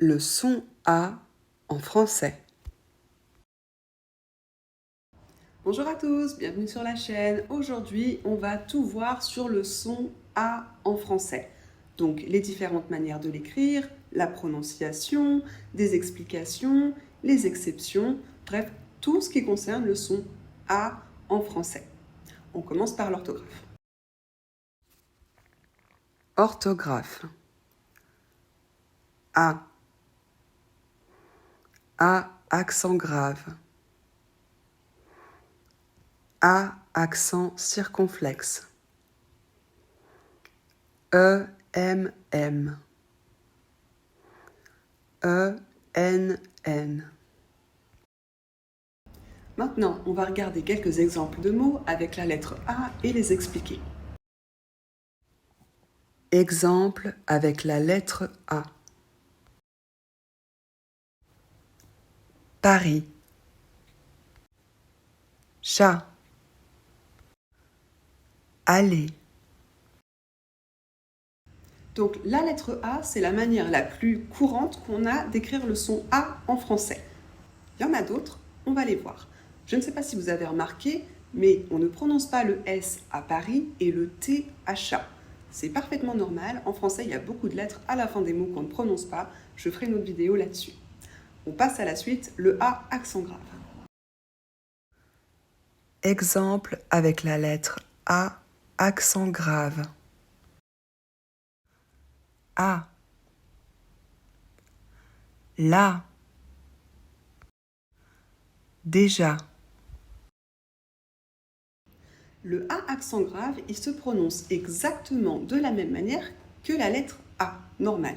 le son A en français. Bonjour à tous, bienvenue sur la chaîne. Aujourd'hui, on va tout voir sur le son A en français. Donc, les différentes manières de l'écrire, la prononciation, des explications, les exceptions, bref, tout ce qui concerne le son A en français. On commence par l'orthographe. Orthographe. A. A accent grave. A accent circonflexe. E, M, M. E, N, N. Maintenant, on va regarder quelques exemples de mots avec la lettre A et les expliquer. Exemple avec la lettre A. Paris. Chat. Aller. Donc la lettre A, c'est la manière la plus courante qu'on a d'écrire le son A en français. Il y en a d'autres, on va les voir. Je ne sais pas si vous avez remarqué, mais on ne prononce pas le S à Paris et le T à chat. C'est parfaitement normal. En français, il y a beaucoup de lettres à la fin des mots qu'on ne prononce pas. Je ferai une autre vidéo là-dessus. On passe à la suite, le A accent grave. Exemple avec la lettre A accent grave. A. Là. Déjà. Le A accent grave, il se prononce exactement de la même manière que la lettre A normale.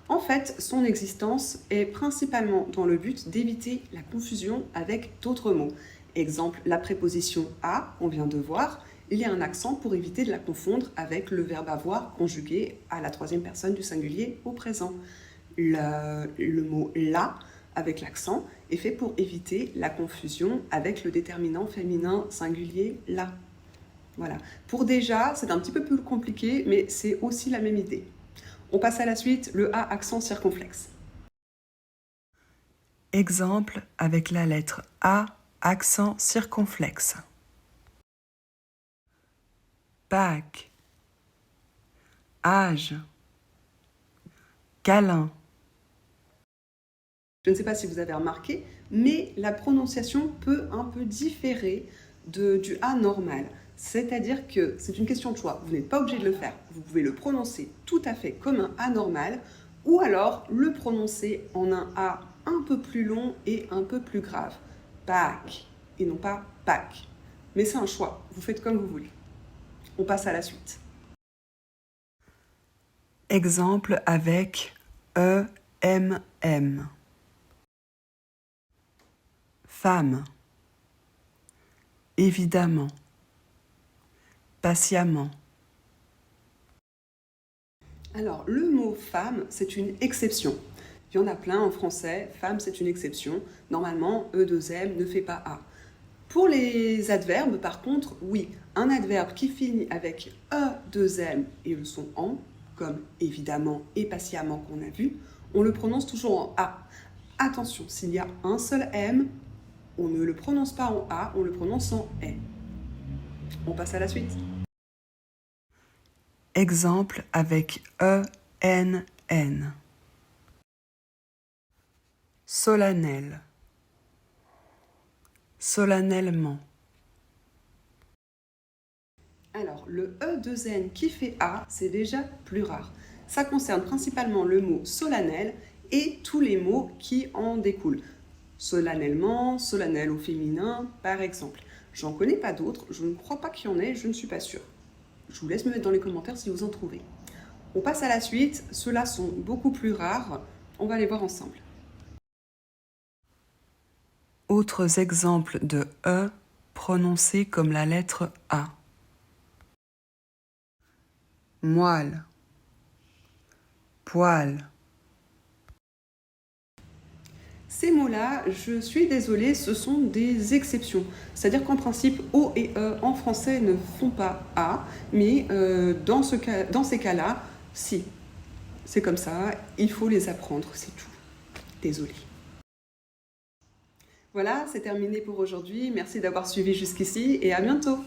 En fait, son existence est principalement dans le but d'éviter la confusion avec d'autres mots. Exemple, la préposition à, on vient de voir, il y a un accent pour éviter de la confondre avec le verbe avoir conjugué à la troisième personne du singulier au présent. Le mot là, avec l'accent, est fait pour éviter la confusion avec le déterminant féminin singulier là. Voilà. Pour déjà, c'est un petit peu plus compliqué, mais c'est aussi la même idée. On passe à la suite, le A accent circonflexe. Exemple avec la lettre A accent circonflexe. Pâques. Âge. Câlin. Je ne sais pas si vous avez remarqué, mais la prononciation peut un peu différer du A normal. C'est-à-dire que c'est une question de choix. Vous n'êtes pas obligé de le faire. Vous pouvez le prononcer tout à fait comme un A normal ou alors le prononcer en un A un peu plus long et un peu plus grave. Pâques et non pas Pâques. Mais c'est un choix. Vous faites comme vous voulez. On passe à la suite. Exemple avec E, M, M. Femme. Évidemment. Patiemment. Alors, le mot femme, c'est une exception. Il y en a plein en français. Femme, c'est une exception. Normalement, E2M ne fait pas A. Pour les adverbes, par contre, oui. Un adverbe qui finit avec E2M et le son en, comme évidemment et patiemment qu'on a vu, on le prononce toujours en A. Attention, s'il y a un seul M, on ne le prononce pas en A, on le prononce en E. On passe à la suite. Exemple avec E, N, N. Solennel. Solennellement. Alors, le E2N qui fait A, c'est déjà plus rare. Ça concerne principalement le mot solennel et tous les mots qui en découlent. Solennellement, solennel au féminin, par exemple. J'en connais pas d'autres, je ne crois pas qu'il y en ait, je ne suis pas sûre. Je vous laisse me mettre dans les commentaires si vous en trouvez. On passe à la suite, ceux-là sont beaucoup plus rares, on va les voir ensemble. Autres exemples de E prononcés comme la lettre A. Moelle. Poil. Ces mots-là, je suis désolée, ce sont des exceptions. C'est-à-dire qu'en principe, O et E en français ne font pas A, mais dans ces cas-là, si. C'est comme ça, il faut les apprendre, c'est tout. Désolée. Voilà, c'est terminé pour aujourd'hui. Merci d'avoir suivi jusqu'ici et à bientôt.